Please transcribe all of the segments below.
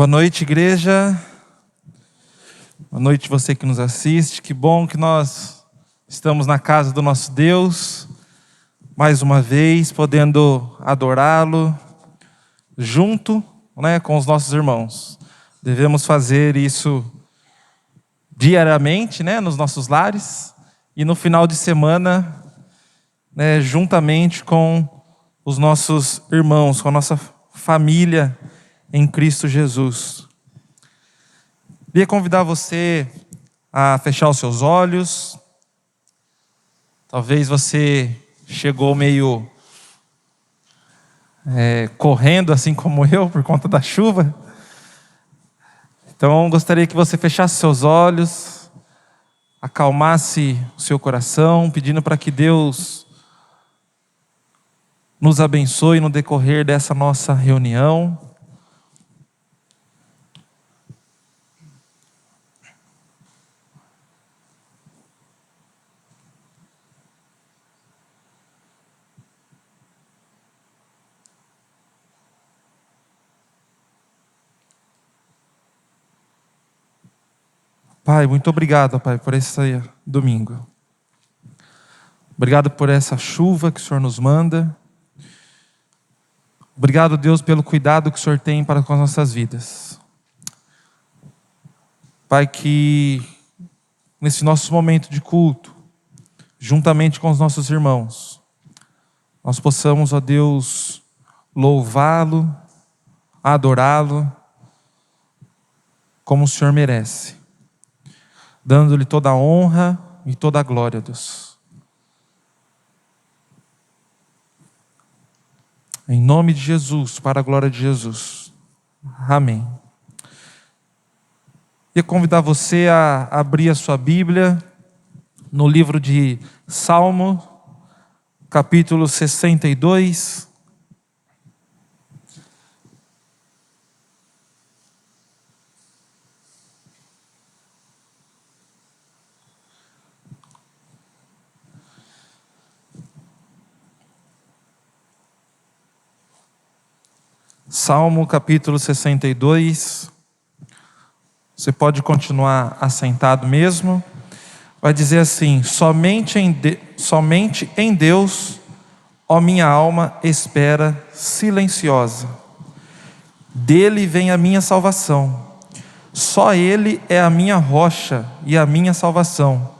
Boa noite, igreja. Boa noite, você que nos assiste. Que bom que nós estamos na casa do nosso Deus, mais uma vez, podendo adorá-lo junto, com os nossos irmãos. Devemos fazer isso diariamente, nos nossos lares, e no final de semana, juntamente com os nossos irmãos, com a nossa família em Cristo Jesus. Queria convidar você a fechar os seus olhos. Talvez você chegou meio correndo, assim como eu, por conta da chuva. Então, gostaria que você fechasse seus olhos, acalmasse o seu coração, pedindo para que Deus nos abençoe no decorrer dessa nossa reunião. Pai, muito obrigado, Pai, por esse domingo. Obrigado por essa chuva que o Senhor nos manda. Obrigado, Deus, pelo cuidado que o Senhor tem para com as nossas vidas. Pai, que nesse nosso momento de culto, juntamente com os nossos irmãos, nós possamos, ó Deus, louvá-lo, adorá-lo, como o Senhor merece, dando-lhe toda a honra e toda a glória, Deus. Em nome de Jesus, para a glória de Jesus. Amém. Queria convidar você a abrir a sua Bíblia no livro de Salmo, capítulo 62. Salmo capítulo 62, você pode continuar assentado mesmo. Vai dizer assim: somente em Deus, ó minha alma, espera silenciosa. Dele vem a minha salvação. Só Ele é a minha rocha e a minha salvação,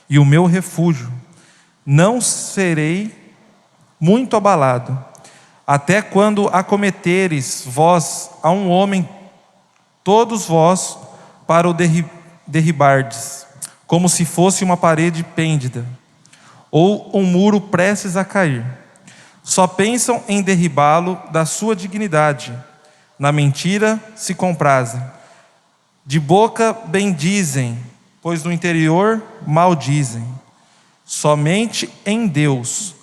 e o meu refúgio. Não serei muito abalado. Até quando acometeres vós a um homem, todos vós para o derribardes, como se fosse uma parede pêndida, ou um muro prestes a cair. Só pensam em derribá-lo da sua dignidade, na mentira se comprazem. De boca bendizem, pois no interior maldizem. Somente em Deus,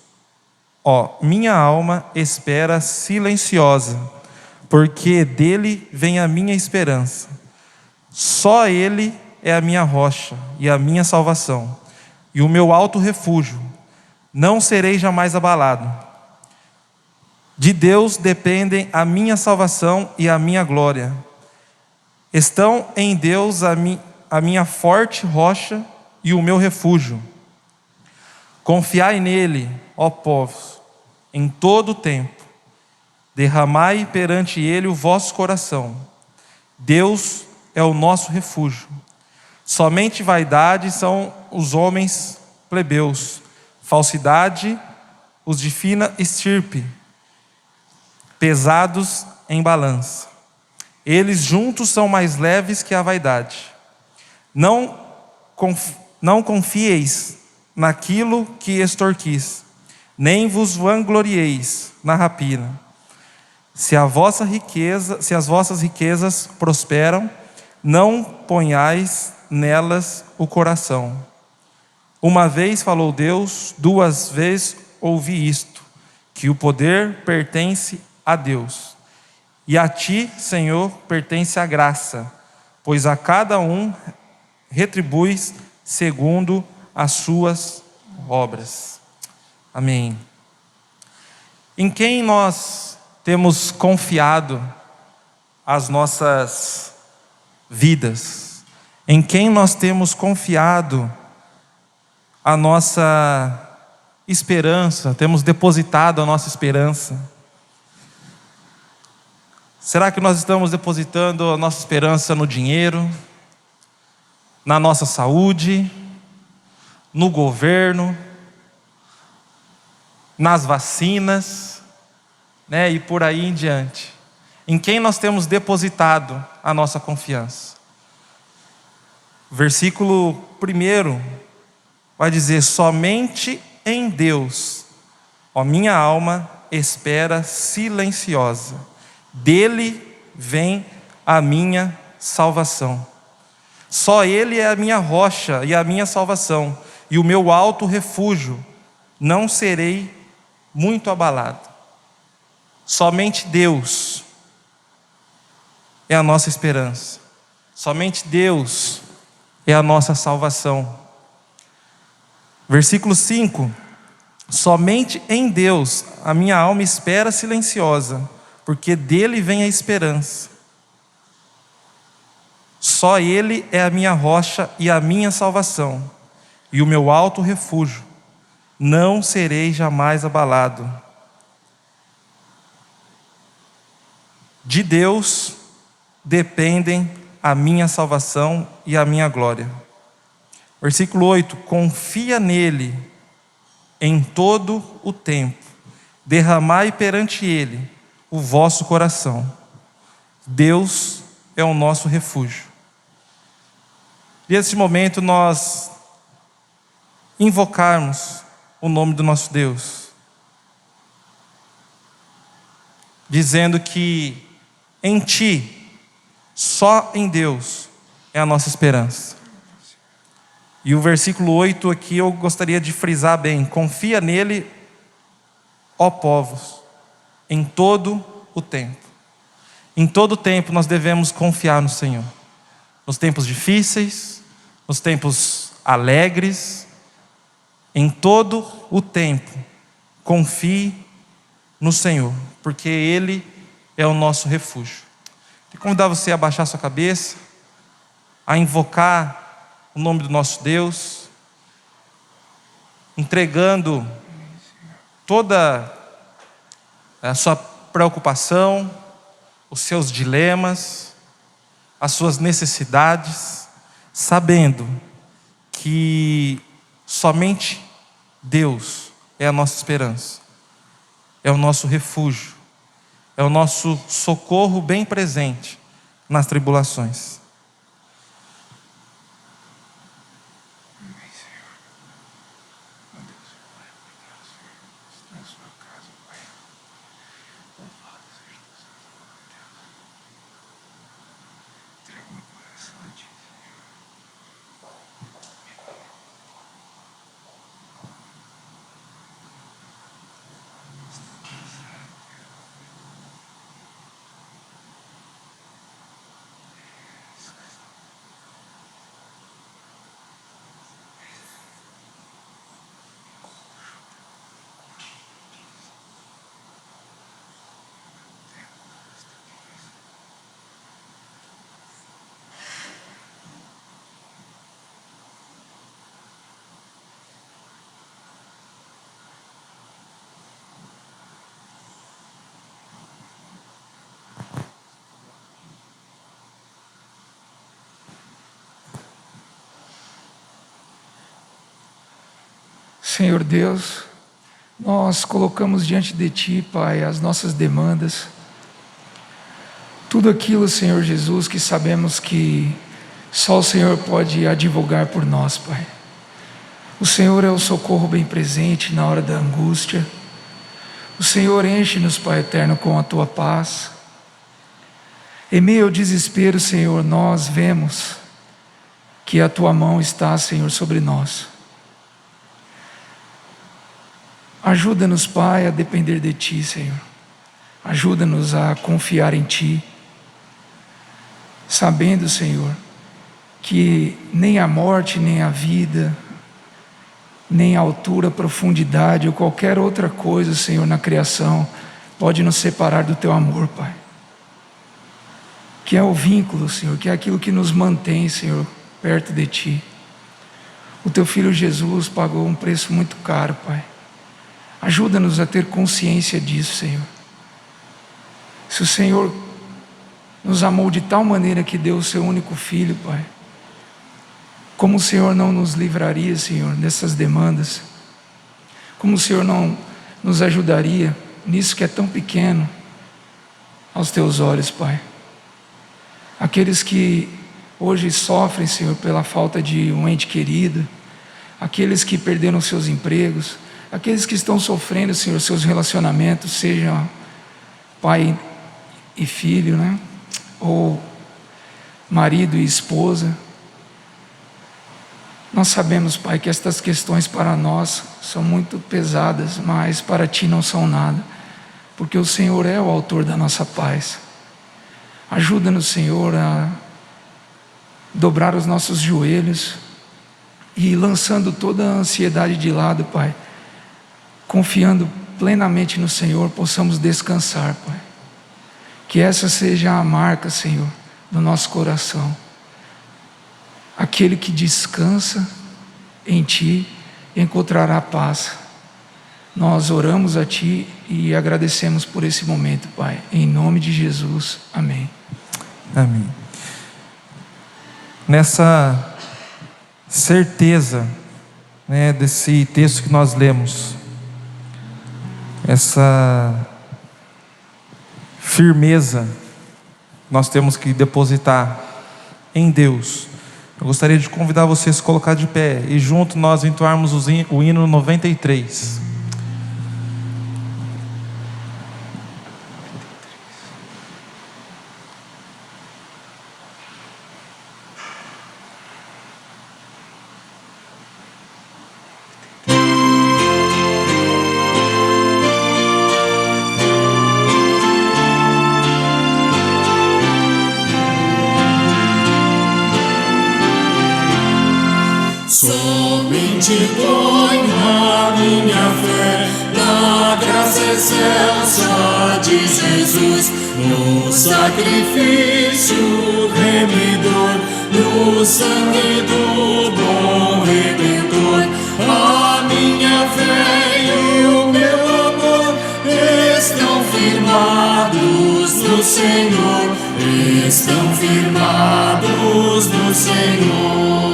ó, minha alma espera silenciosa, porque dele vem a minha esperança. Só Ele é a minha rocha e a minha salvação, e o meu alto refúgio. Não serei jamais abalado. De Deus dependem a minha salvação e a minha glória. Estão em Deus a minha forte rocha e o meu refúgio. Confiai nele, ó povos, em todo o tempo. Derramai perante ele o vosso coração. Deus é o nosso refúgio. Somente vaidade são os homens plebeus, falsidade os de fina estirpe, pesados em balança. Eles juntos são mais leves que a vaidade. Não confieis naquilo que extorquis, nem vos vanglorieis na rapina. Se as vossas riquezas prosperam, não ponhais nelas o coração. Uma vez falou Deus, duas vezes ouvi isto, que o poder pertence a Deus. E a ti, Senhor, pertence a graça, pois a cada um retribuis segundo as suas obras. Amém. Em quem nós temos confiado as nossas vidas, em quem nós temos confiado a nossa esperança, temos depositado a nossa esperança. Será que nós estamos depositando a nossa esperança no dinheiro, na nossa saúde, no governo, nas vacinas, né? E por aí em diante? Em quem nós temos depositado a nossa confiança? Versículo 1 vai dizer: somente em Deus, ó minha alma, espera silenciosa, dele vem a minha salvação. Só Ele é a minha rocha e a minha salvação, e o meu alto refúgio, não serei muito abalado. Somente Deus é a nossa esperança, somente Deus é a nossa salvação. Versículo 5: somente em Deus a minha alma espera silenciosa, porque dele vem a esperança. Só Ele é a minha rocha e a minha salvação, e o meu alto refúgio, não serei jamais abalado. De Deus dependem a minha salvação e a minha glória. Versículo 8: confia nele em todo o tempo, derramai perante ele o vosso coração. Deus é o nosso refúgio. E nesse momento nós invocarmos o nome do nosso Deus, dizendo que em Ti, só em Deus, é a nossa esperança. E o versículo 8 aqui eu gostaria de frisar bem: confia nele, ó povos, em todo o tempo. Em todo o tempo nós devemos confiar no Senhor. Nos tempos difíceis, nos tempos alegres, em todo o tempo, confie no Senhor, porque Ele é o nosso refúgio. Quero convidar você a baixar sua cabeça, a invocar o nome do nosso Deus, entregando toda a sua preocupação, os seus dilemas, as suas necessidades, sabendo que somente Deus é a nossa esperança, é o nosso refúgio, é o nosso socorro bem presente nas tribulações. Senhor Deus, nós colocamos diante de Ti, Pai, as nossas demandas, tudo aquilo, Senhor Jesus, que sabemos que só o Senhor pode advogar por nós, Pai. O Senhor é o socorro bem presente na hora da angústia. O Senhor enche-nos, Pai eterno, com a Tua paz. Em meio ao desespero, Senhor, nós vemos que a Tua mão está, Senhor, sobre nós. Ajuda-nos, Pai, a depender de Ti, Senhor. Ajuda-nos a confiar em Ti, sabendo, Senhor, que nem a morte, nem a vida, nem a altura, profundidade ou qualquer outra coisa, Senhor, na criação pode nos separar do Teu amor, Pai. que é o vínculo, Senhor, que é aquilo que nos mantém, Senhor, perto de Ti. O Teu Filho Jesus pagou um preço muito caro, Pai. Ajuda-nos a ter consciência disso, Senhor. Se o Senhor nos amou de tal maneira que deu o Seu único Filho, Pai, como o Senhor não nos livraria, Senhor, dessas demandas? Como o Senhor não nos ajudaria nisso que é tão pequeno aos Teus olhos, Pai? Aqueles que hoje sofrem, Senhor, pela falta de um ente querido, aqueles que perderam seus empregos, aqueles que estão sofrendo, Senhor, seus relacionamentos, sejam pai e filho, né? Ou marido e esposa. Nós sabemos, Pai, que estas questões para nós são muito pesadas, mas para Ti não são nada, porque o Senhor é o autor da nossa paz. Ajuda-nos, Senhor, a dobrar os nossos joelhos e, lançando toda a ansiedade de lado, Pai, confiando plenamente no Senhor, possamos descansar, Pai. Que essa seja a marca, Senhor, do nosso coração. Aquele que descansa em Ti encontrará paz. Nós oramos a Ti e agradecemos por esse momento, Pai. Em nome de Jesus, amém. Amém. Nessa certeza, né, desse texto que nós lemos, essa firmeza nós temos que depositar em Deus. Eu gostaria de convidar você a se colocar de pé e junto nós entoarmos o hino 93. Somente ponho a minha fé na graça excelsa de Jesus, no sacrifício remidor, no sangue do bom Redentor. A minha fé e o meu amor estão firmados no Senhor, estão firmados no Senhor.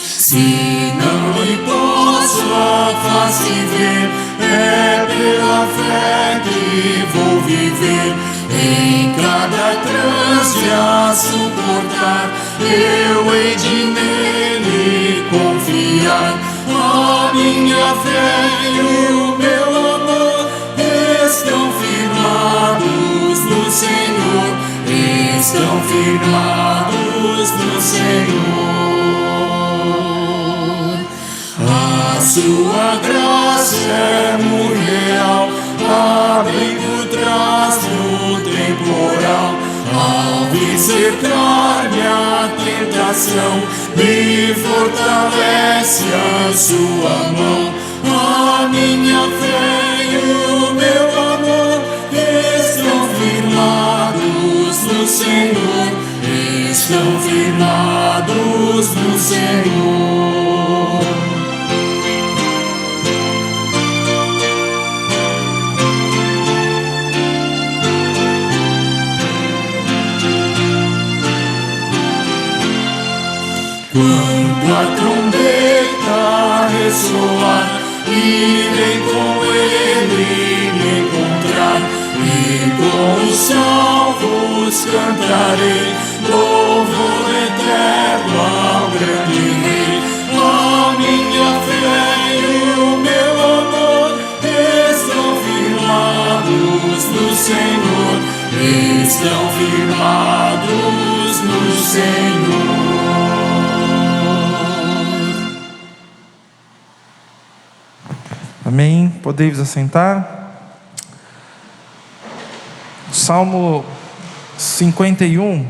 Se não lhe posso a face ver, é pela fé que vou viver. Em cada trance a suportar, eu hei de nele confiar. A minha fé e o meu amor estão firmados no Senhor, estão firmados no Senhor. A sua graça é muito real, abrigo traz do temporal. Ao visitar-me a tentação, me fortalece a sua mão. A minha fé e o meu amor estão firmados no Senhor, estão firmados no Senhor. Quando a trombeta ressoar, irei com ele me encontrar, e com os salvos cantarei louvor eterno ao grande Rei. A minha fé e o meu amor estão firmados no Senhor, estão firmados no Senhor. Amém? Podeis assentar. Salmo 51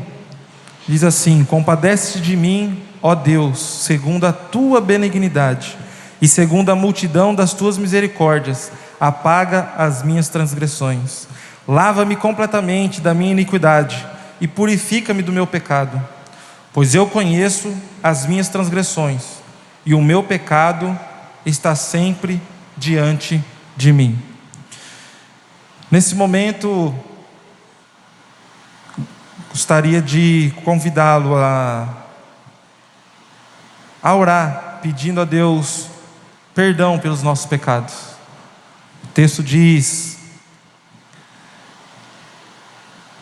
diz assim: compadece-te de mim, ó Deus, segundo a tua benignidade e segundo a multidão das tuas misericórdias, apaga as minhas transgressões. Lava-me completamente da minha iniquidade e purifica-me do meu pecado, pois eu conheço as minhas transgressões e o meu pecado está sempre diante de mim. Nesse momento, gostaria de convidá-lo a orar, pedindo a Deus perdão pelos nossos pecados. O texto diz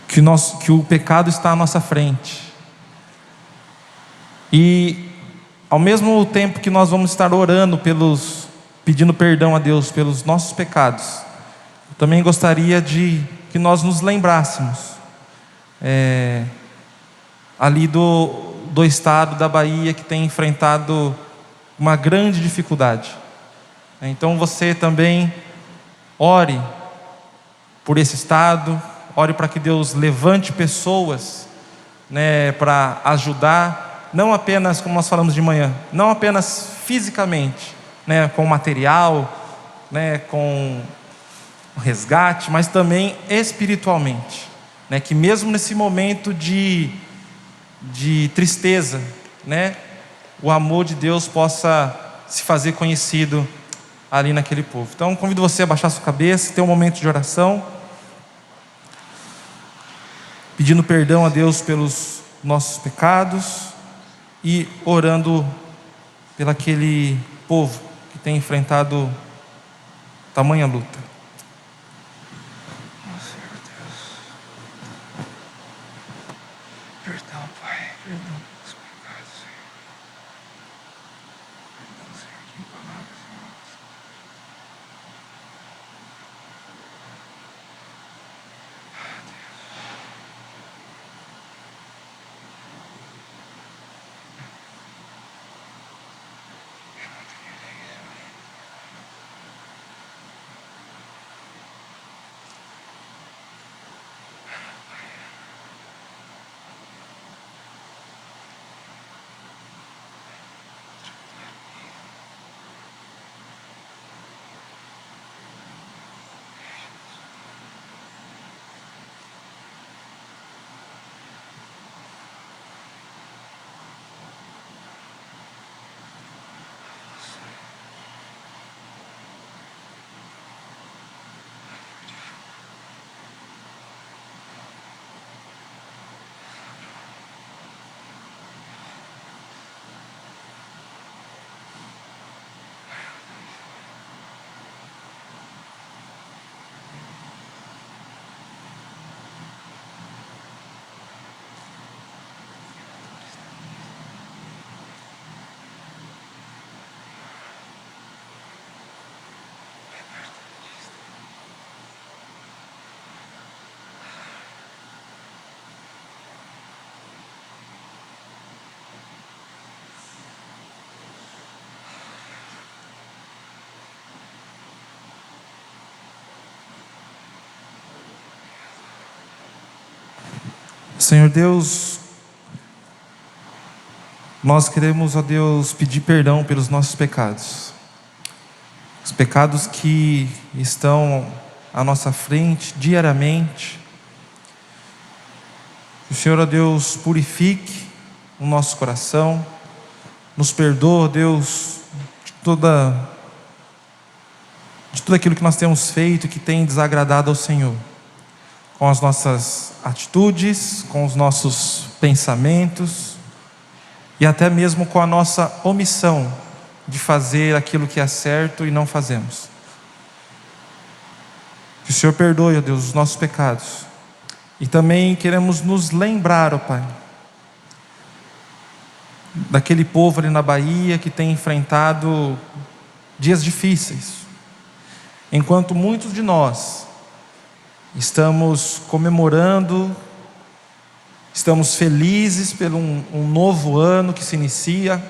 que o pecado está à nossa frente. E ao mesmo tempo que nós vamos estar orando pedindo perdão a Deus pelos nossos pecados, eu também gostaria de que nós nos lembrássemos ali do estado da Bahia, que tem enfrentado uma grande dificuldade. Então você também ore por esse estado, ore para que Deus levante pessoas, para ajudar, não apenas, como nós falamos de manhã, não apenas fisicamente, com material, com resgate, mas também espiritualmente, que mesmo nesse momento de tristeza, o amor de Deus possa se fazer conhecido ali naquele povo. Então convido você a baixar sua cabeça, ter um momento de oração, pedindo perdão a Deus pelos nossos pecados e orando pelo aquele povo que tem enfrentado tamanha luta. Perdão, Pai, perdão pelos pecados, Senhor. Perdão, Senhor, que palavras, Senhor. Senhor Deus, nós queremos, ó Deus, pedir perdão pelos nossos pecados, os pecados que estão à nossa frente diariamente. Que o Senhor, ó Deus, purifique o nosso coração, nos perdoa, ó Deus, de tudo aquilo que nós temos feito que tem desagradado ao Senhor, com as nossas atitudes, com os nossos pensamentos e até mesmo com a nossa omissão de fazer aquilo que é certo e não fazemos. Que o Senhor perdoe, ó Deus, os nossos pecados. E também queremos nos lembrar, ó Pai, daquele povo ali na Bahia que tem enfrentado dias difíceis, enquanto muitos de nós estamos comemorando, estamos felizes pelo um novo ano que se inicia.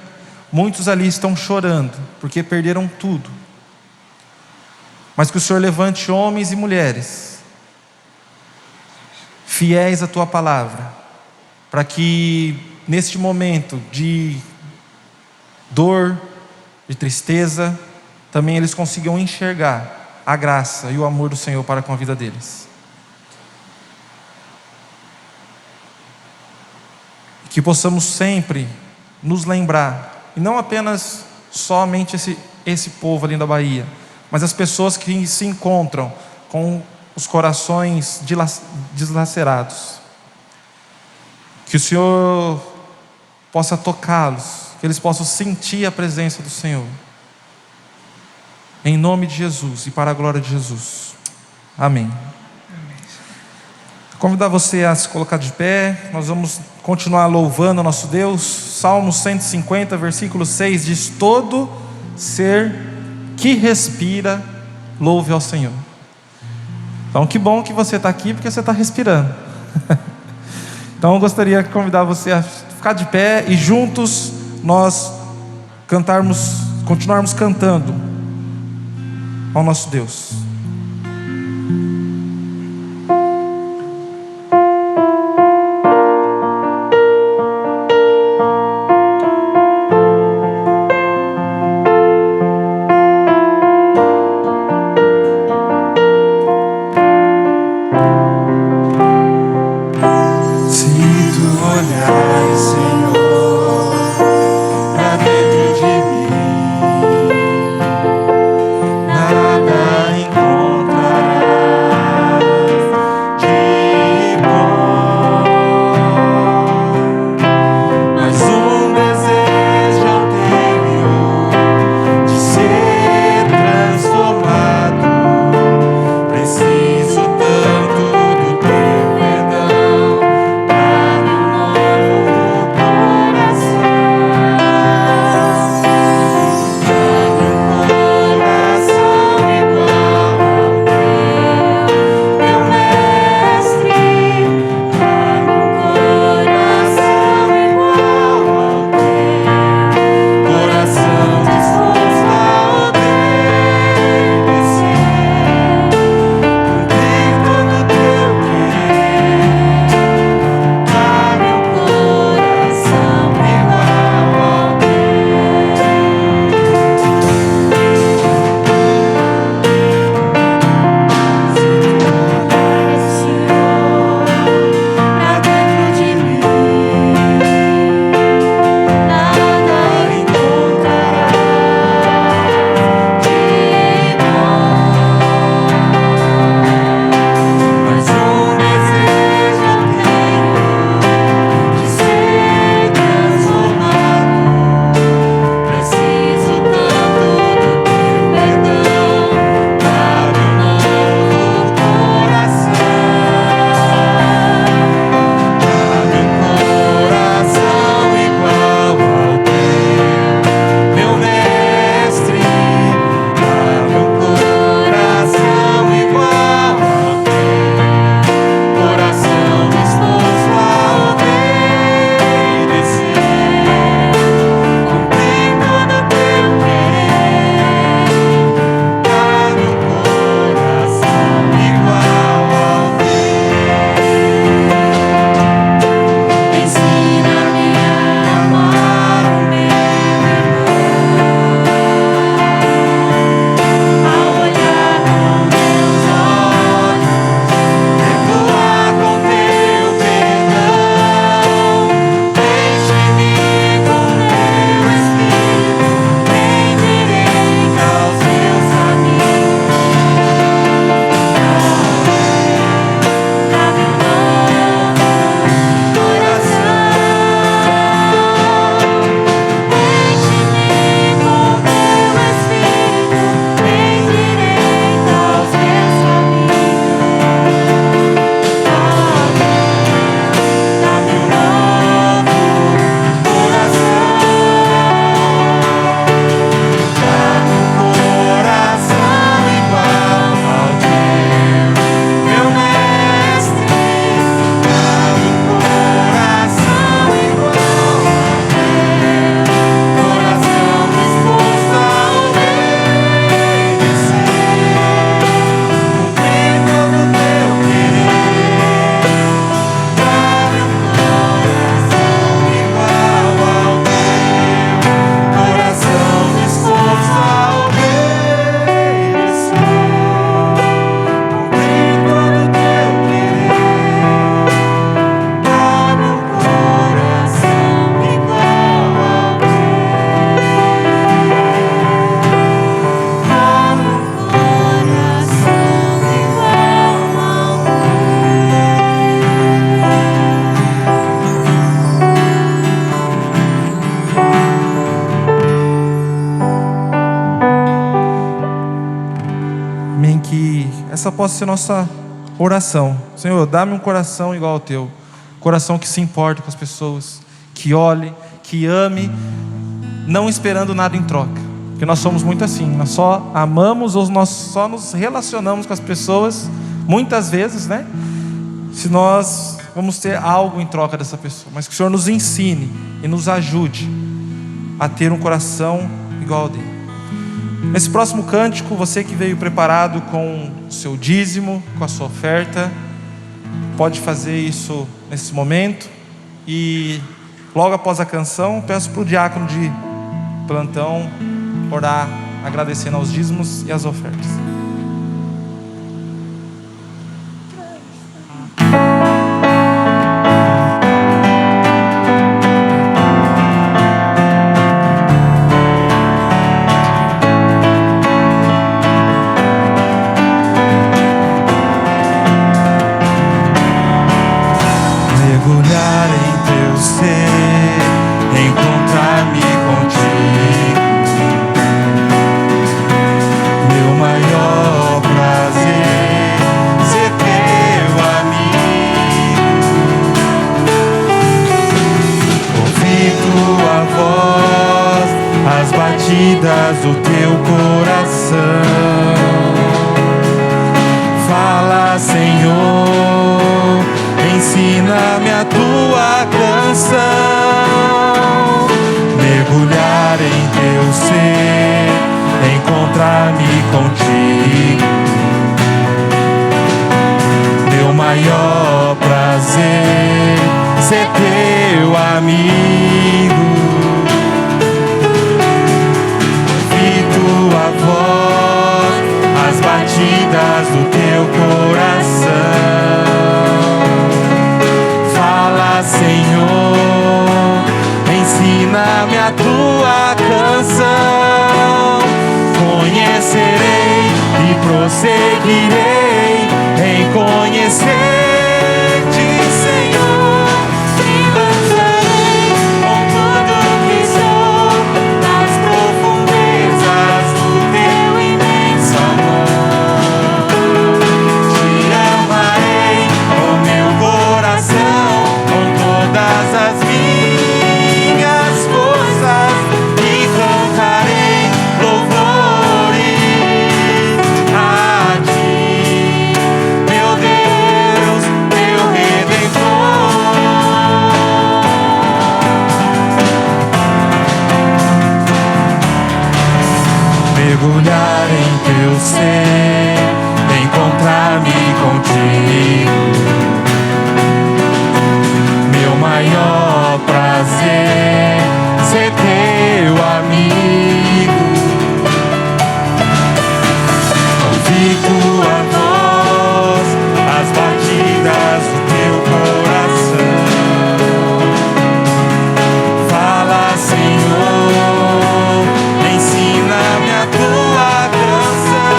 Muitos ali estão chorando porque perderam tudo, mas que o Senhor levante homens e mulheres fiéis à Tua palavra, para que neste momento de dor, de tristeza, também eles consigam enxergar a graça e o amor do Senhor para com a vida deles. que possamos sempre nos lembrar, e não apenas somente esse povo ali da Bahia, mas as pessoas que se encontram com os corações deslacerados, que o Senhor possa tocá-los, que eles possam sentir a presença do Senhor, em nome de Jesus e para a glória de Jesus, amém. Convidar você a se colocar de pé. Nós vamos continuar louvando o nosso Deus. Salmo 150, versículo 6 diz: todo ser que respira, louve ao Senhor. Então que bom que você está aqui, porque você está respirando. Então eu gostaria de convidar você a ficar de pé e juntos nós continuarmos cantando ao nosso Deus. Nada essa possa ser nossa oração. Senhor, dá-me um coração igual ao teu, coração que se importe com as pessoas, que olhe, que ame, não esperando nada em troca, porque nós somos muito assim, nós só amamos ou nós só nos relacionamos com as pessoas, muitas vezes, né? Se nós vamos ter algo em troca dessa pessoa, mas que o Senhor nos ensine e nos ajude a ter um coração igual ao dele. Nesse próximo cântico, você que veio preparado com o seu dízimo, com a sua oferta, pode fazer isso nesse momento. E logo após a canção, peço para o diácono de plantão orar, agradecendo aos dízimos e às ofertas. Mergulhar em teu ser, encontrar-me contigo, meu maior prazer, ser teu amigo, ouvir tua voz, as batidas do teu coração. Fala, Senhor, ensina-me a tua canção. Mergulhar em teu ser, encontrar-me contigo, meu maior prazer, ser teu amigo. Ouvir tua voz, as batidas do teu coração. Senhor, ensina-me a tua canção. Conhecerei e prosseguirei em conhecer-te, Senhor. Me lançarei com tudo que sou nas profundezas do teu imenso amor. Te amarei com meu coração, todas as minhas forças, e cantarei louvores a ti, meu Deus, meu Redentor. Mergulhar em teu ser, encontrar-me contigo, meu maior prazer, ser teu amigo. Ouvir tua voz, as batidas do teu coração. Fala, Senhor, ensina-me a tua canção.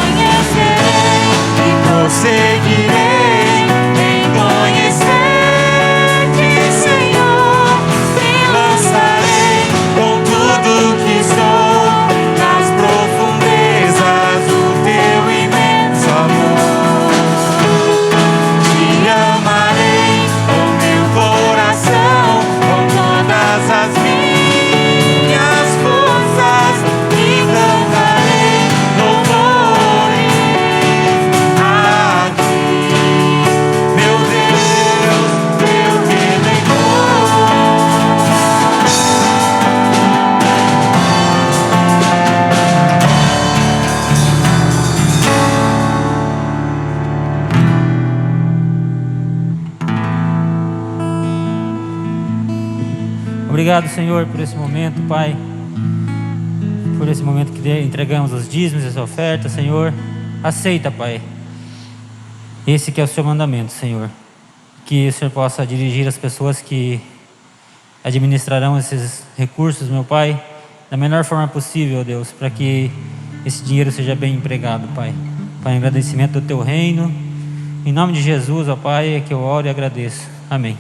Conhecerei e prosseguirei em conhecer-te, Senhor. Me lançarei com tudo que sou nas profundezas do teu imenso amor. Te amarei com meu coração, com todas as minhas forças, e cantarei louvores a ti, meu Deus, meu Redentor. Obrigado, Senhor, por esse momento, Pai, por esse momento que entregamos os dízimos e as ofertas, Senhor. Aceita, Pai, esse que é o seu mandamento, Senhor. Que o Senhor possa dirigir as pessoas que administrarão esses recursos, meu Pai, da melhor forma possível, ó Deus, para que esse dinheiro seja bem empregado, Pai. Pai, em agradecimento do teu reino, em nome de Jesus, ó Pai, é que eu oro e agradeço. Amém.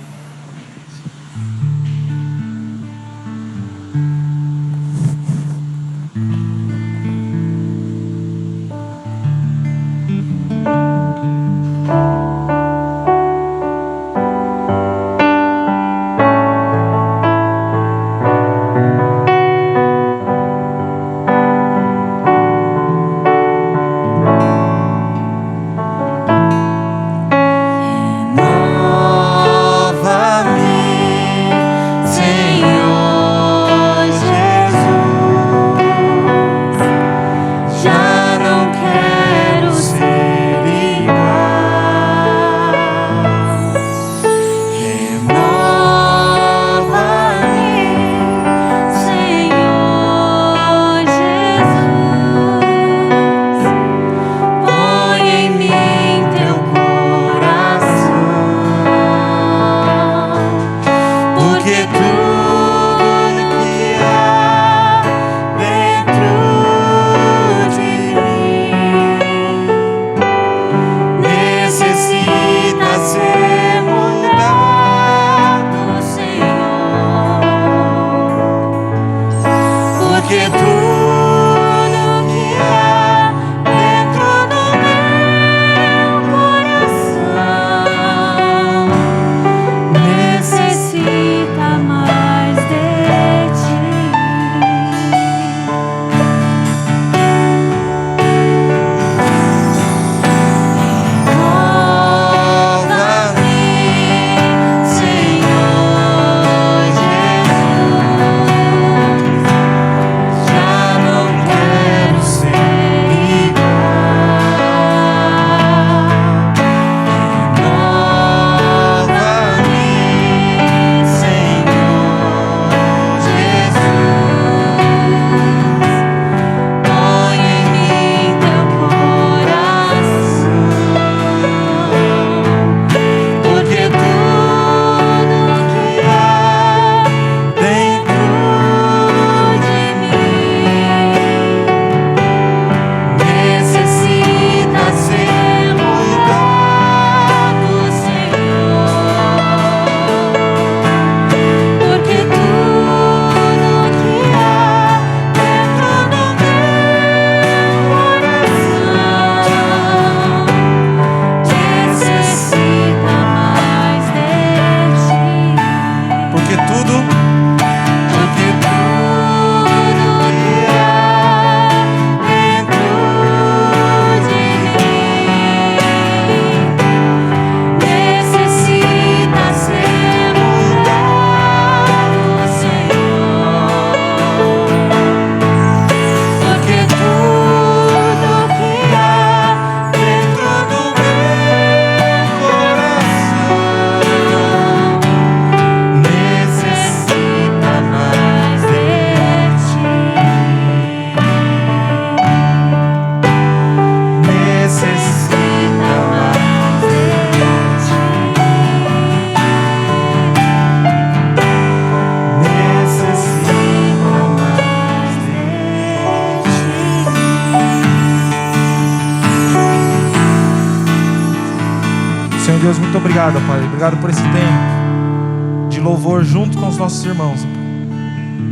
Deus, muito obrigado, Pai. Obrigado por esse tempo de louvor junto com os nossos irmãos, Pai.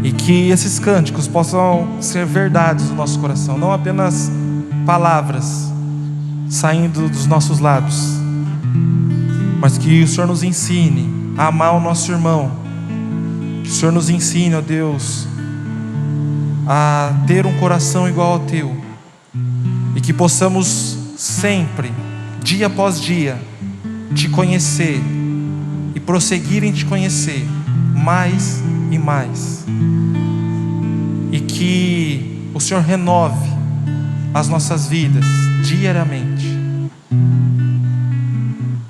E que esses cânticos possam ser verdades no nosso coração, não apenas palavras saindo dos nossos lábios, mas que o Senhor nos ensine a amar o nosso irmão. Que o Senhor nos ensine, ó Deus, a ter um coração igual ao teu. E que possamos sempre, dia após dia, te conhecer e prosseguir em te conhecer mais e mais. E que o Senhor renove as nossas vidas diariamente.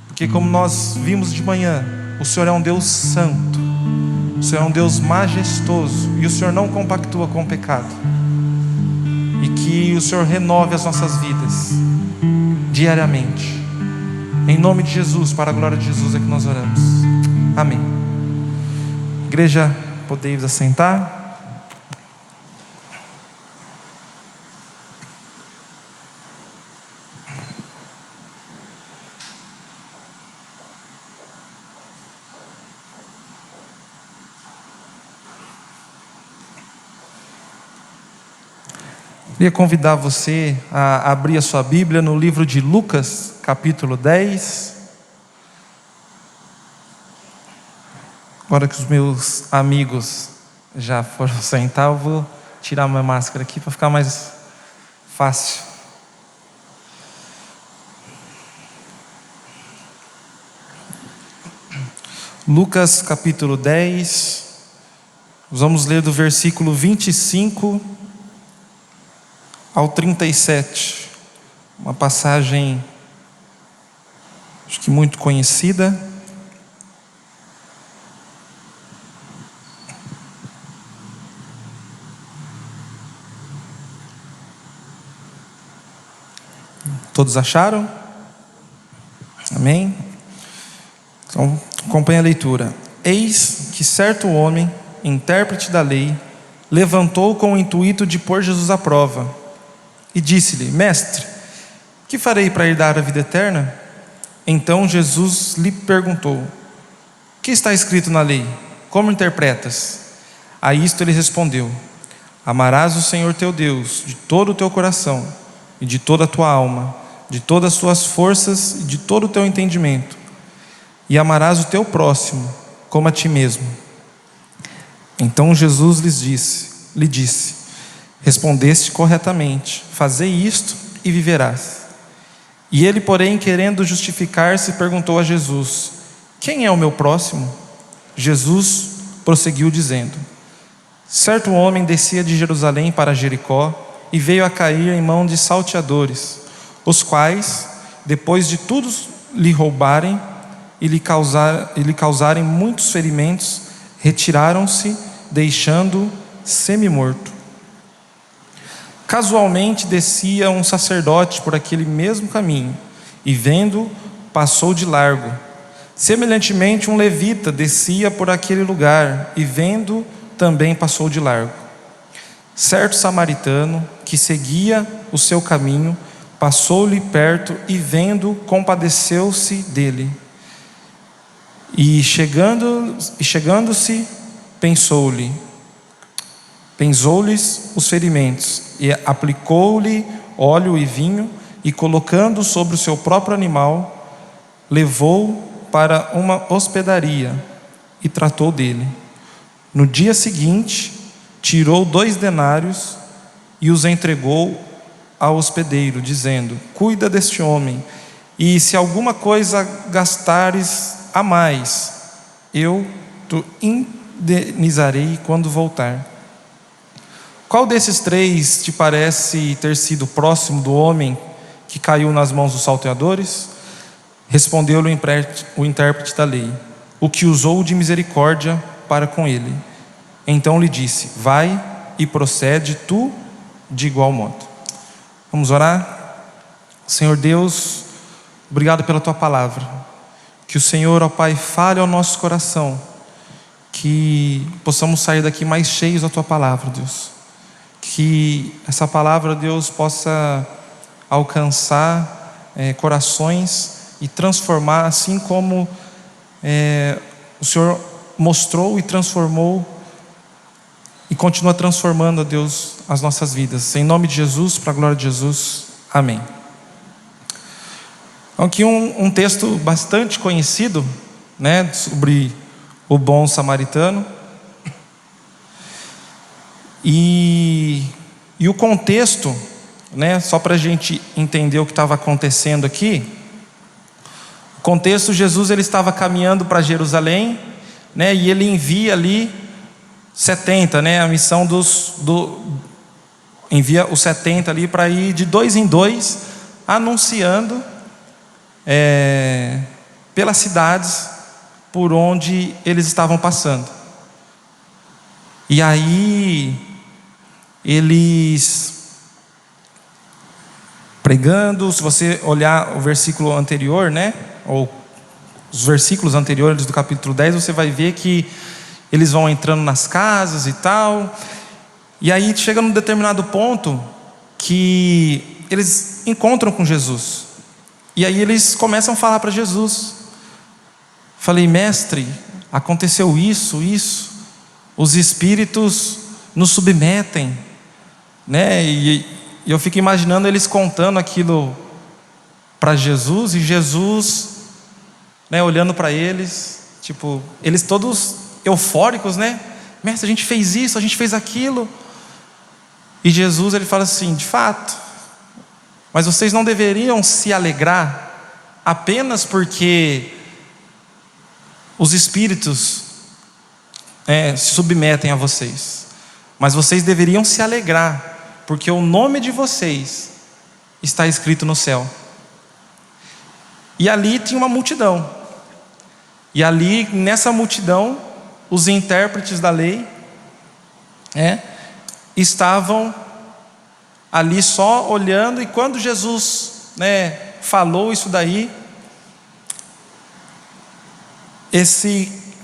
Porque como nós vimos de manhã, o Senhor é um Deus santo, o Senhor é um Deus majestoso, e o Senhor não compactua com o pecado. E que o Senhor renove as nossas vidas diariamente. Em nome de Jesus, para a glória de Jesus é que nós oramos. Amém. Igreja, podeis assentar. Queria convidar você a abrir a sua Bíblia no livro de Lucas, capítulo 10. Agora que os meus amigos já foram sentar, eu vou tirar minha máscara aqui para ficar mais fácil. Lucas, capítulo 10. Vamos ler do versículo 25 ao 37, uma passagem acho que muito conhecida. Todos acharam? Amém? Então, acompanhe a leitura. Eis que certo homem, intérprete da lei, levantou com o intuito de pôr Jesus à prova. E disse-lhe: Mestre, que farei para herdar a vida eterna? Então Jesus lhe perguntou: O que está escrito na lei? Como interpretas? A isto ele respondeu: Amarás o Senhor teu Deus de todo o teu coração, e de toda a tua alma, de todas as tuas forças e de todo o teu entendimento, e amarás o teu próximo como a ti mesmo. Então Jesus lhe disse: Respondeste corretamente, fazei isto e viverás. E ele, porém, querendo justificar-se, perguntou a Jesus: Quem é o meu próximo? Jesus prosseguiu dizendo: Certo homem descia de Jerusalém para Jericó e veio a cair em mão de salteadores, os quais, depois de tudo lhe roubarem e lhe causarem muitos ferimentos, retiraram-se, deixando-o semi-morto. Casualmente descia um sacerdote por aquele mesmo caminho, e vendo, passou de largo. Semelhantemente, um levita descia por aquele lugar, e vendo, também passou de largo. Certo samaritano, que seguia o seu caminho, passou-lhe perto, e vendo, compadeceu-se dele. E chegando-se, Penzou-lhes os ferimentos, e aplicou-lhe óleo e vinho, e colocando sobre o seu próprio animal, levou-o para uma hospedaria, e tratou dele. No dia seguinte, tirou 2 denários, e os entregou ao hospedeiro, dizendo: Cuida deste homem, e se alguma coisa gastares a mais, eu te indenizarei quando voltar. Qual desses 3 te parece ter sido próximo do homem que caiu nas mãos dos salteadores? Respondeu-lhe o intérprete da lei: O que usou de misericórdia para com ele. Então lhe disse: Vai e procede tu de igual modo. Vamos orar? Senhor Deus, obrigado pela tua palavra. Que o Senhor, ó Pai, fale ao nosso coração, que possamos sair daqui mais cheios da tua palavra, Deus. Que essa palavra, Deus, possa alcançar corações e transformar, assim como o Senhor mostrou e transformou e continua transformando, Deus, as nossas vidas. Em nome de Jesus, para a glória de Jesus. Amém. Aqui um texto bastante conhecido, né, sobre o bom samaritano. E o contexto, né, só para a gente entender o que estava acontecendo aqui. O contexto, Jesus ele estava caminhando para Jerusalém, né, e ele envia ali 70, né, a missão envia os 70 ali para ir de 2 em 2, anunciando pelas cidades por onde eles estavam passando. E aí eles pregando, se você olhar o versículo anterior, né, ou os versículos anteriores do capítulo 10, você vai ver que eles vão entrando nas casas e tal. E aí chega num determinado ponto que eles encontram com Jesus. E aí eles começam a falar para Jesus. Falei: mestre, aconteceu isso. Os espíritos nos submetem, né? E eu fico imaginando eles contando aquilo para Jesus, e Jesus, né, olhando para eles, tipo, eles todos eufóricos, né? Mestre, a gente fez isso, a gente fez aquilo. E Jesus ele fala assim: de fato, mas vocês não deveriam se alegrar apenas porque os espíritos se submetem a vocês, mas vocês deveriam se alegrar porque o nome de vocês está escrito no céu. E ali tinha uma multidão, e ali nessa multidão os intérpretes da lei estavam ali só olhando. E quando Jesus, né, falou isso daí,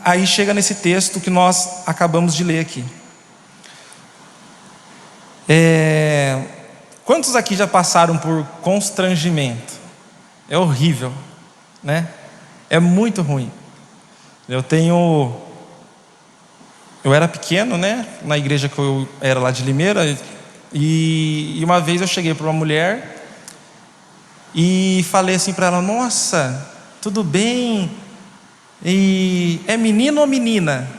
aí chega nesse texto que nós acabamos de ler aqui. Quantos aqui já passaram por constrangimento? É horrível, né? É muito ruim. Eu era pequeno, né, na igreja que eu era lá de Limeira, e uma vez eu cheguei para uma mulher e falei assim para ela: nossa, tudo bem? E é menino ou menina?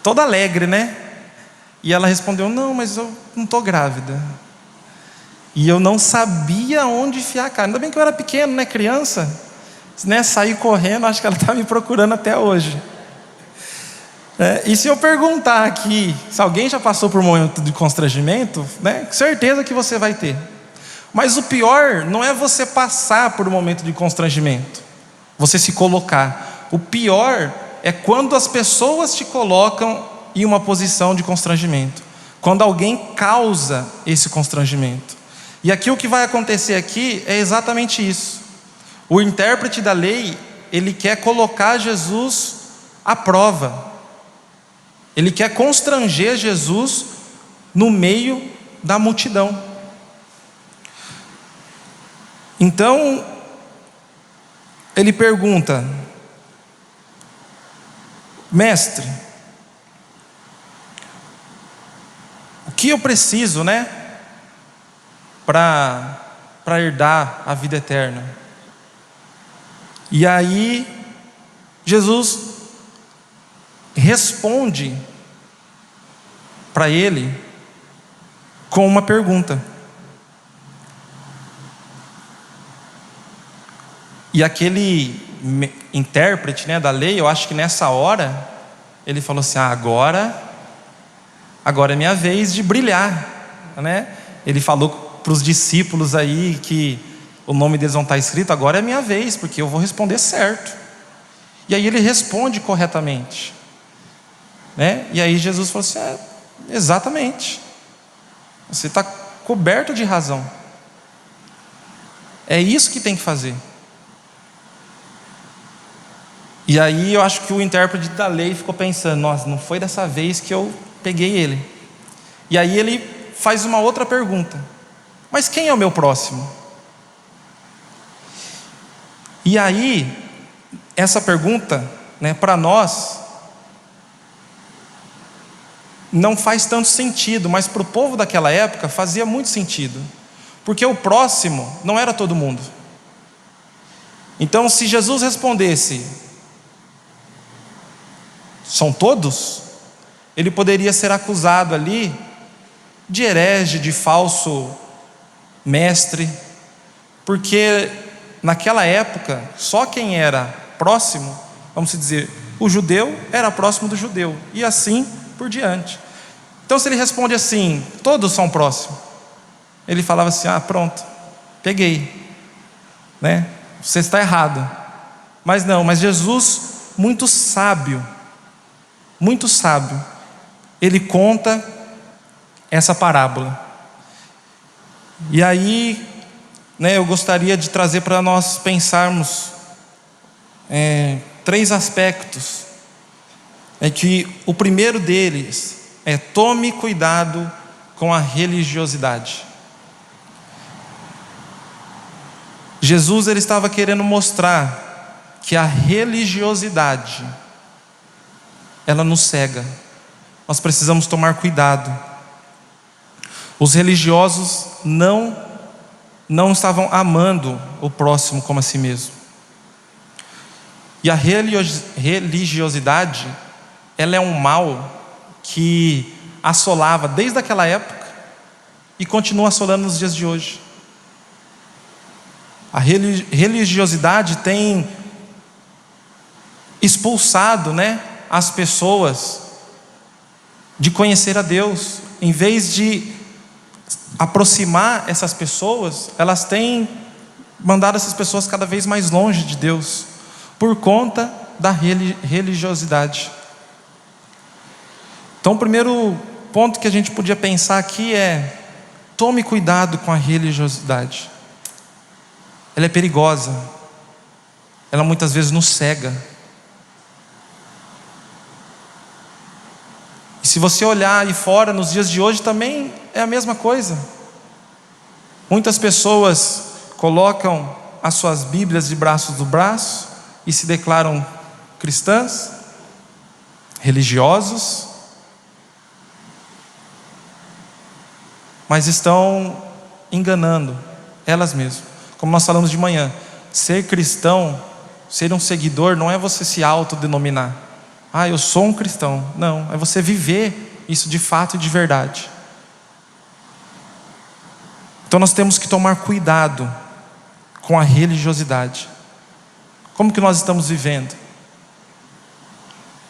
Toda alegre, né? E ela respondeu: não, mas eu não estou grávida. E eu não sabia onde enfiar a cara. Ainda bem que eu era pequeno, né, criança, né, saí correndo. Acho que ela está me procurando até hoje. E se eu perguntar aqui, se alguém já passou por um momento de constrangimento, né, certeza que você vai ter. Mas o pior não é você passar por um momento de constrangimento, você se colocar. O pior é quando as pessoas te colocam em uma posição de constrangimento, quando alguém causa esse constrangimento. E aqui o que vai acontecer aqui é exatamente isso. O intérprete da lei, ele quer colocar Jesus à prova. Ele quer constranger Jesus no meio da multidão. Então, ele pergunta: mestre, o que eu preciso, né, para herdar a vida eterna? E aí, Jesus responde para ele com uma pergunta. E aquele intérprete, né, da lei, eu acho que nessa hora ele falou assim: agora é minha vez de brilhar, né? Ele falou para os discípulos aí que o nome deles não está escrito. Agora é minha vez, porque eu vou responder certo. E aí ele responde corretamente, né? E aí Jesus falou assim: exatamente, você está coberto de razão, é isso que tem que fazer. E aí eu acho que o intérprete da lei ficou pensando: nossa, não foi dessa vez que eu peguei ele. E aí ele faz uma outra pergunta: mas quem é o meu próximo? E aí, essa pergunta, né, para nós, não faz tanto sentido, mas para o povo daquela época fazia muito sentido, porque o próximo não era todo mundo. Então, se Jesus respondesse, são todos, ele poderia ser acusado ali de herege, de falso mestre, porque naquela época, só quem era próximo, vamos dizer, o judeu era próximo do judeu, e assim por diante. Então, se ele responde assim, todos são próximos, ele falava assim, pronto, peguei, né? Você está errado. Mas não, mas Jesus, muito sábio, ele conta essa parábola. E aí, né, eu gostaria de trazer para nós pensarmos 3 aspectos. Que o primeiro deles é: tome cuidado com a religiosidade. Jesus, ele estava querendo mostrar que a religiosidade, ela nos cega. Nós precisamos tomar cuidado. Os religiosos não estavam amando o próximo como a si mesmo. E a religiosidade, ela é um mal que assolava desde aquela época e continua assolando nos dias de hoje. A religiosidade tem expulsado, né, as pessoas de conhecer a Deus. Em vez de aproximar essas pessoas, elas têm mandado essas pessoas cada vez mais longe de Deus, por conta da religiosidade. Então, o primeiro ponto que a gente podia pensar aqui é: tome cuidado com a religiosidade. Ela é perigosa, ela muitas vezes nos cega. E se você olhar aí fora, nos dias de hoje também é a mesma coisa. Muitas pessoas colocam as suas Bíblias debaixo do braço e se declaram cristãs, religiosos, mas estão enganando elas mesmas. Como nós falamos de manhã, ser cristão, ser um seguidor, não é você se autodenominar: eu sou um cristão. Não, é você viver isso de fato e de verdade. Então nós temos que tomar cuidado com a religiosidade. Como que nós estamos vivendo?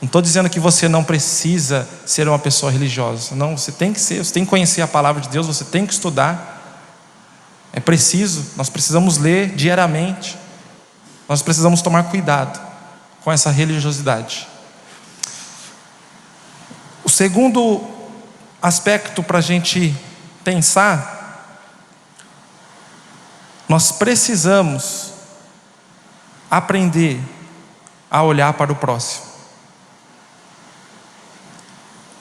Não estou dizendo que você não precisa ser uma pessoa religiosa. Não, você tem que ser, você tem que conhecer a palavra de Deus, você tem que estudar. É preciso, nós precisamos ler diariamente. Nós precisamos tomar cuidado com essa religiosidade. O segundo aspecto para a gente pensar: nós precisamos aprender a olhar para o próximo.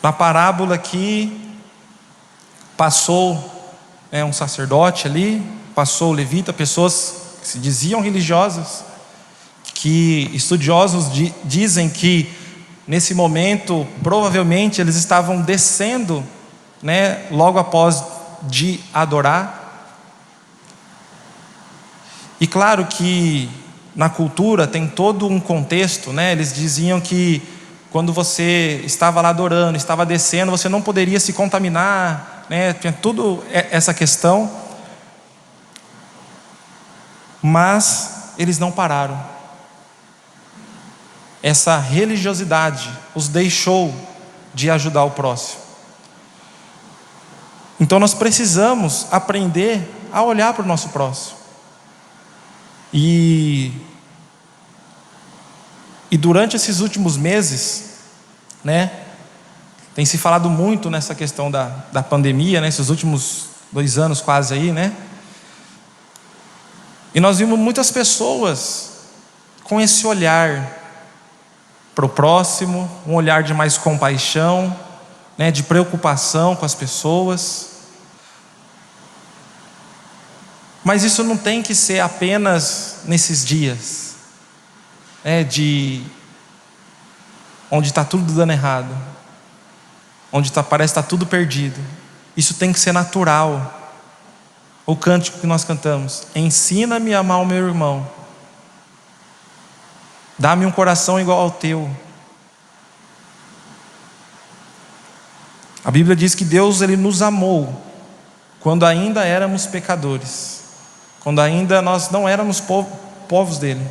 Na parábola aqui, passou um sacerdote ali, passou o levita, pessoas que se diziam religiosas, que estudiosos dizem que nesse momento provavelmente eles estavam descendo, né, logo após de adorar. E claro que na cultura tem todo um contexto, né? Eles diziam que quando você estava lá adorando, estava descendo, você não poderia se contaminar, né? Tinha tudo essa questão. Mas eles não pararam. Essa religiosidade os deixou de ajudar o próximo. Então nós precisamos aprender a olhar para o nosso próximo. E durante esses últimos meses, né, tem se falado muito nessa questão da pandemia, né, esses últimos 2 anos quase aí, né? E nós vimos muitas pessoas com esse olhar para o próximo, um olhar de mais compaixão, né, de preocupação com as pessoas. Mas isso não tem que ser apenas nesses dias, onde está tudo dando errado, onde parece que está tudo perdido. Isso tem que ser natural. O cântico que nós cantamos: ensina-me a amar o meu irmão, dá-me um coração igual ao teu. A Bíblia diz que Deus, Ele nos amou quando ainda éramos pecadores, quando ainda nós não éramos povos dele.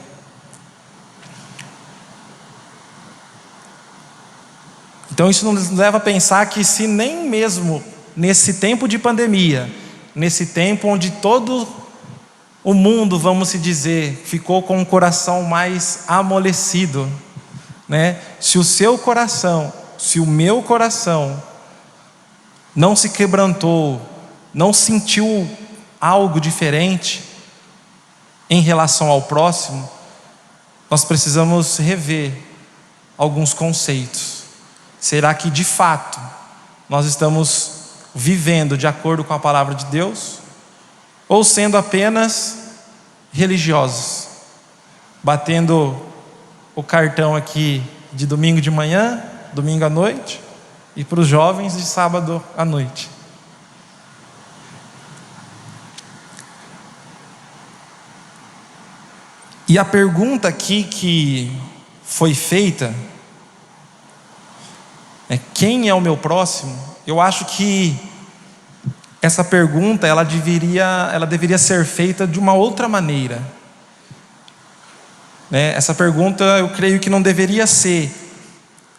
Então isso nos leva a pensar que se nem mesmo nesse tempo de pandemia, nesse tempo onde todo o mundo, vamos se dizer, ficou com o coração mais amolecido, se o seu coração, se o meu coração não se quebrantou, não sentiu algo diferente em relação ao próximo, nós precisamos rever alguns conceitos. Será que de fato nós estamos vivendo de acordo com a palavra de Deus, ou sendo apenas religiosos, batendo o cartão aqui de domingo de manhã, domingo à noite, e para os jovens de sábado à noite? E a pergunta aqui que foi feita é: quem é o meu próximo? Eu acho que essa pergunta ela deveria ser feita de uma outra maneira. Essa pergunta, eu creio que não deveria ser: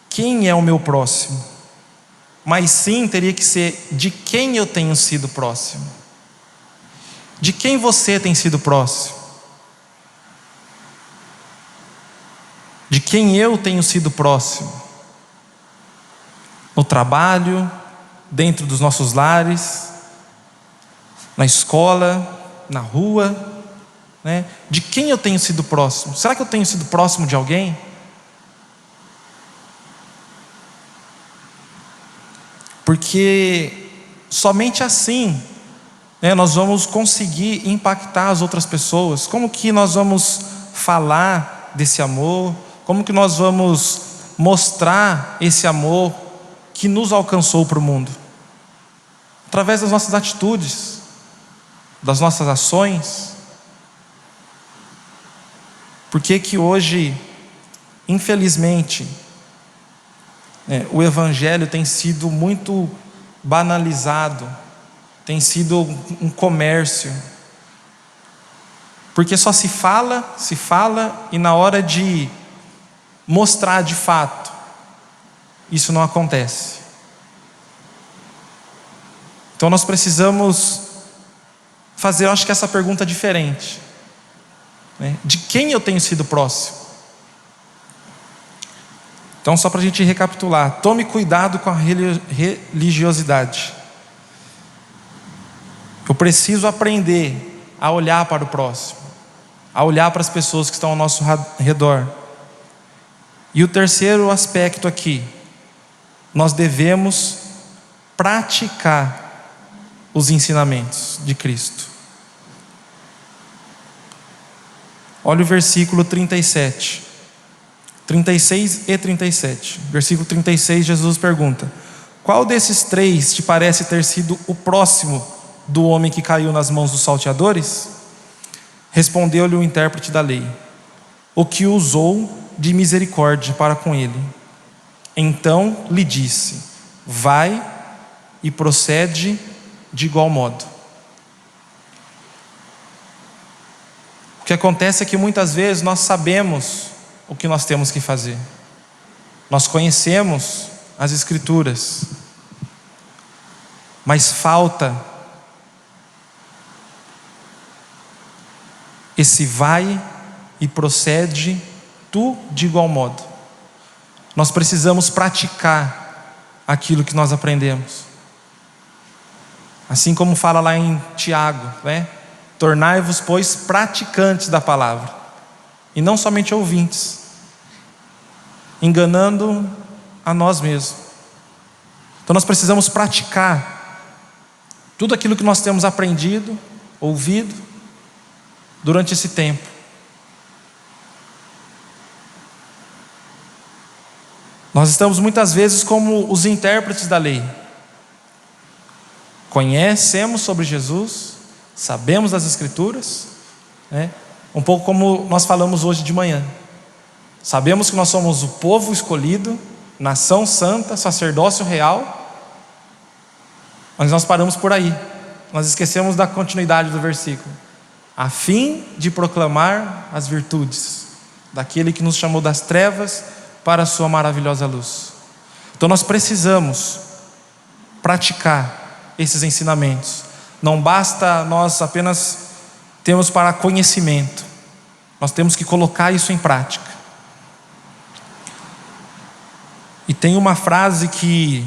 quem é o meu próximo? Mas sim teria que ser: de quem eu tenho sido próximo? De quem você tem sido próximo? De quem eu tenho sido próximo? No trabalho, dentro dos nossos lares, na escola, na rua, De quem eu tenho sido próximo? Será que eu tenho sido próximo de alguém? Porque somente assim nós vamos conseguir impactar as outras pessoas. Como que nós vamos falar desse amor? Como que nós vamos mostrar esse amor que nos alcançou para o mundo? Através das nossas atitudes, das nossas ações. Por que que hoje, infelizmente, o Evangelho tem sido muito banalizado, tem sido um comércio? Porque só se fala, e na hora de mostrar de fato, isso não acontece. Então nós precisamos fazer, eu acho que essa pergunta é diferente. De quem eu tenho sido próximo? Então, só para a gente recapitular: tome cuidado com a religiosidade. Eu preciso aprender a olhar para o próximo, a olhar para as pessoas que estão ao nosso redor. E o terceiro aspecto aqui: nós devemos praticar os ensinamentos de Cristo. Olha o versículo 37, 36 e 37. Versículo 36, Jesus pergunta: qual desses três te parece ter sido o próximo do homem que caiu nas mãos dos salteadores? Respondeu-lhe o intérprete da lei: o que usou de misericórdia para com ele. Então lhe disse: vai e procede de igual modo. O que acontece é que muitas vezes nós sabemos o que nós temos que fazer, nós conhecemos as Escrituras, mas falta esse vai e procede tu de igual modo. Nós precisamos praticar aquilo que nós aprendemos, assim como fala lá em Tiago, tornai-vos, pois, praticantes da palavra, e não somente ouvintes, enganando a nós mesmos. Então nós precisamos praticar tudo aquilo que nós temos aprendido, ouvido, durante esse tempo. Nós estamos muitas vezes como os intérpretes da lei. Conhecemos sobre Jesus, sabemos das Escrituras, né? Um pouco como nós falamos hoje de manhã. Sabemos que nós somos o povo escolhido, nação santa, sacerdócio real, mas nós paramos por aí. Nós esquecemos da continuidade do versículo. A fim de proclamar as virtudes daquele que nos chamou das trevas para a sua maravilhosa luz. Então nós precisamos praticar esses ensinamentos. Não basta nós apenas termos para conhecimento. Nós temos que colocar isso em prática. E tem uma frase que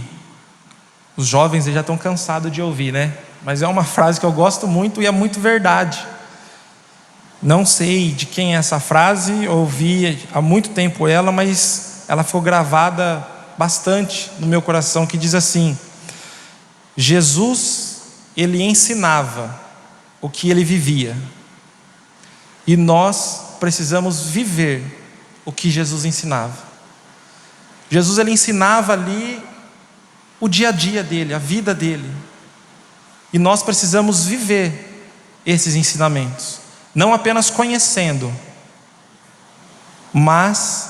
os jovens já estão cansados de ouvir, né? Mas é uma frase que eu gosto muito e é muito verdade. Não sei de quem é essa frase, ouvi há muito tempo ela, mas ela ficou gravada bastante no meu coração, que diz assim: Jesus, ele ensinava o que ele vivia, e nós precisamos viver o que Jesus ensinava. Jesus, ele ensinava ali o dia a dia dele, a vida dele, e nós precisamos viver esses ensinamentos, não apenas conhecendo, mas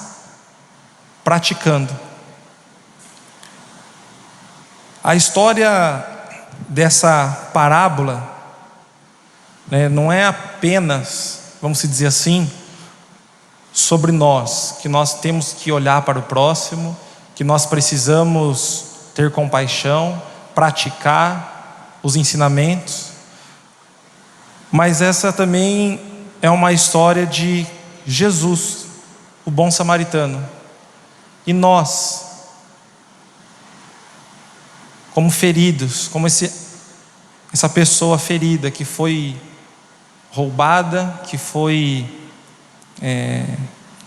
praticando. A história dessa parábola, né, não é apenas, vamos dizer assim, sobre nós, que nós temos que olhar para o próximo, que nós precisamos ter compaixão, praticar os ensinamentos, mas essa também é uma história de Jesus, o bom samaritano. E nós, como feridos, como essa pessoa ferida que foi roubada,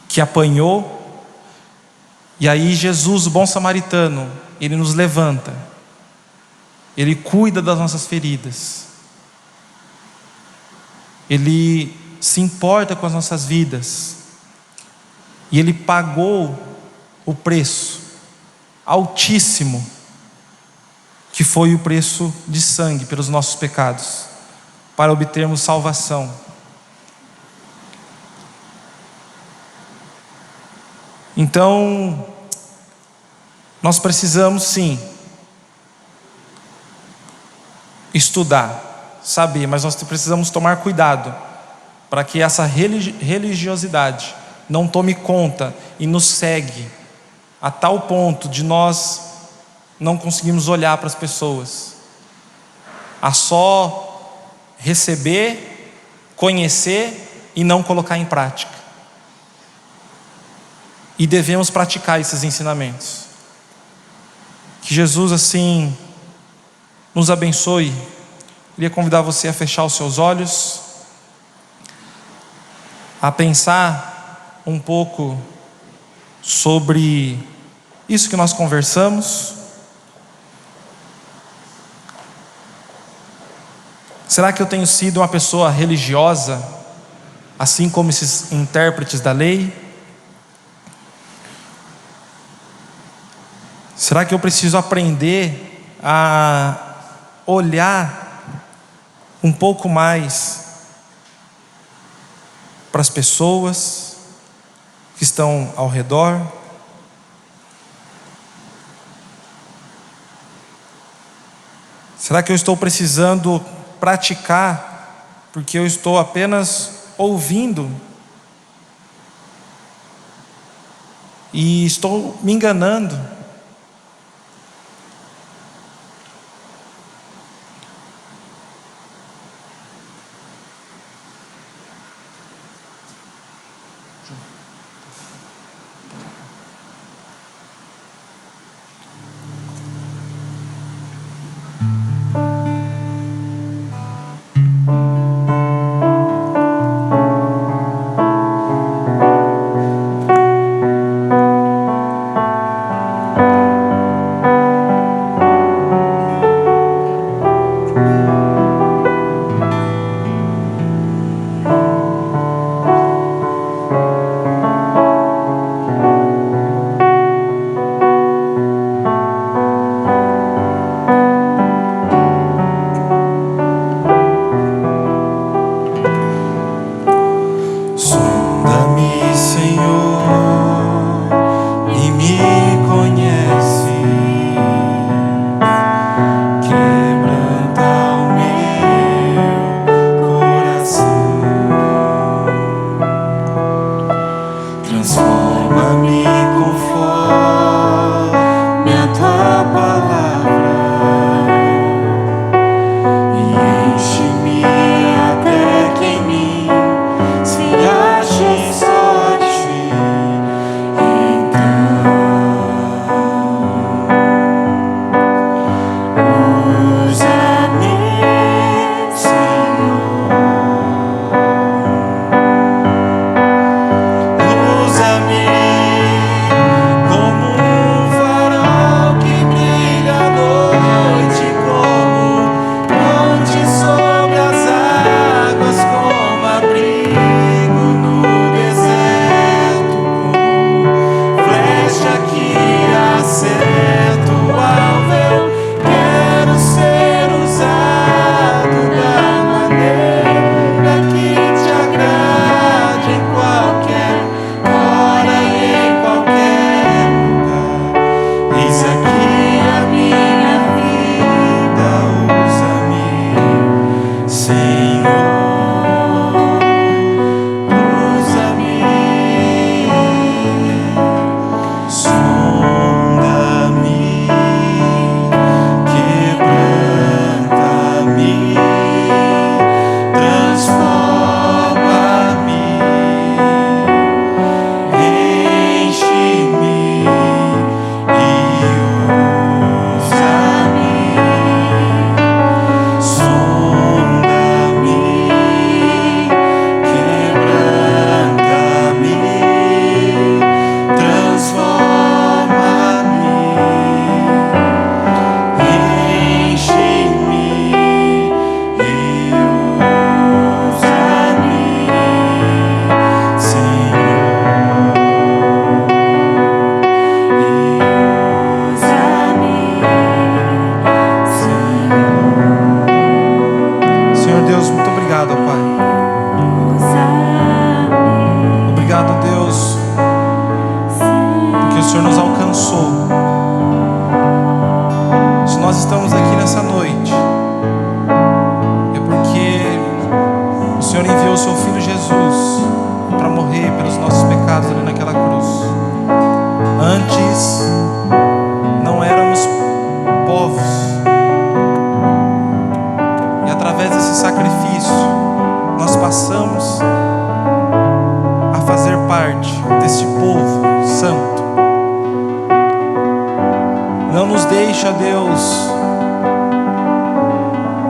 que apanhou, e aí Jesus, o bom samaritano, ele nos levanta, ele cuida das nossas feridas, ele se importa com as nossas vidas, e ele pagou o preço altíssimo, que foi o preço de sangue pelos nossos pecados, para obtermos salvação. Então, nós precisamos sim estudar, saber, mas nós precisamos tomar cuidado para que essa religiosidade não tome conta e nos segue a tal ponto de nós não conseguirmos olhar para as pessoas, a só receber, conhecer e não colocar em prática. E devemos praticar esses ensinamentos. Que Jesus assim nos abençoe. Queria convidar você a fechar os seus olhos, a pensar um pouco sobre isso que nós conversamos. Será que eu tenho sido uma pessoa religiosa, assim como esses intérpretes da lei? Será que eu preciso aprender a olhar um pouco mais para as pessoas que estão ao redor? Será que eu estou precisando praticar porque eu estou apenas ouvindo e estou me enganando?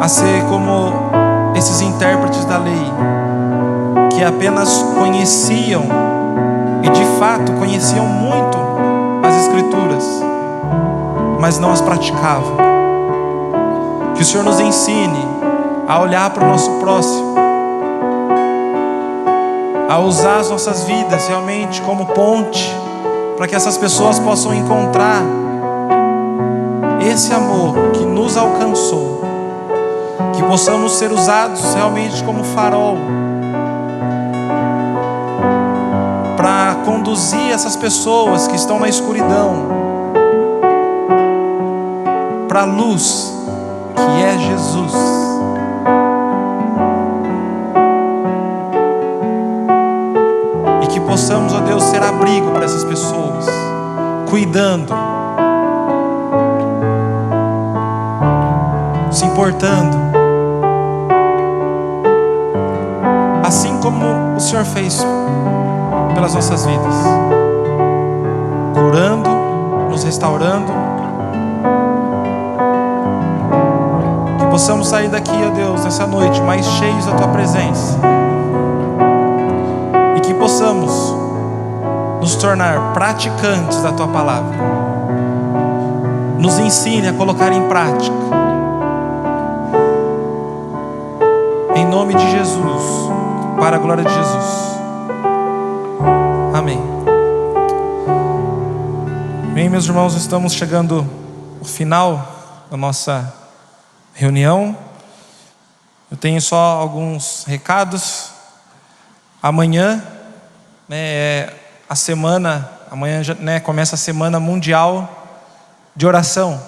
a ser como esses intérpretes da lei, que apenas conheciam, e de fato conheciam muito as Escrituras, mas não as praticavam. Que o Senhor nos ensine a olhar para o nosso próximo, a usar as nossas vidas realmente como ponte, para que essas pessoas possam encontrar esse amor que nos alcançou, que possamos ser usados realmente como farol para conduzir essas pessoas que estão na escuridão para a luz que é Jesus. E que possamos, ó Deus, ser abrigo para essas pessoas, cuidando, se importando, assim como o Senhor fez pelas nossas vidas, curando, nos restaurando. Que possamos sair daqui, ó Deus, nessa noite mais cheios da Tua presença, e que possamos nos tornar praticantes da Tua palavra. Nos ensine a colocar em prática, em nome de Jesus, para a glória de Jesus. Amém. Bem, meus irmãos, estamos chegando ao final da nossa reunião. Eu tenho só alguns recados. Amanhã, a semana, amanhã começa a Semana Mundial de Oração.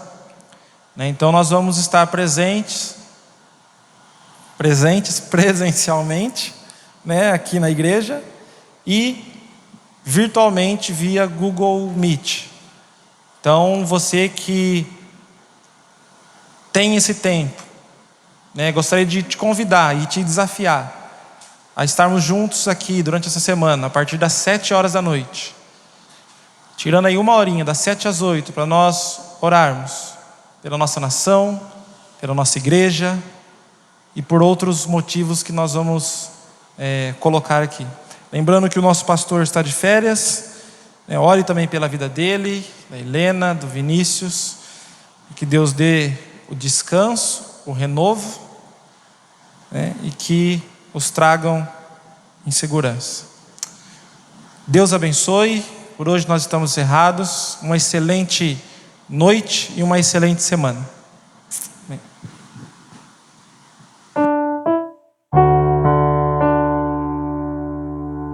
Então nós vamos estar presentes presencialmente, aqui na igreja, e virtualmente via Google Meet. Então você que tem esse tempo, gostaria de te convidar e te desafiar a estarmos juntos aqui durante essa semana, a partir das 7 horas da noite, tirando aí 1 horinha, das 7 às 8, para nós orarmos pela nossa nação, pela nossa igreja e por outros motivos que nós vamos colocar aqui. Lembrando que o nosso pastor está de férias, ore também pela vida dele, da Helena, do Vinícius, que Deus dê o descanso, o renovo, e que os tragam em segurança. Deus abençoe. Por hoje nós estamos encerrados. Uma excelente noite e uma excelente semana.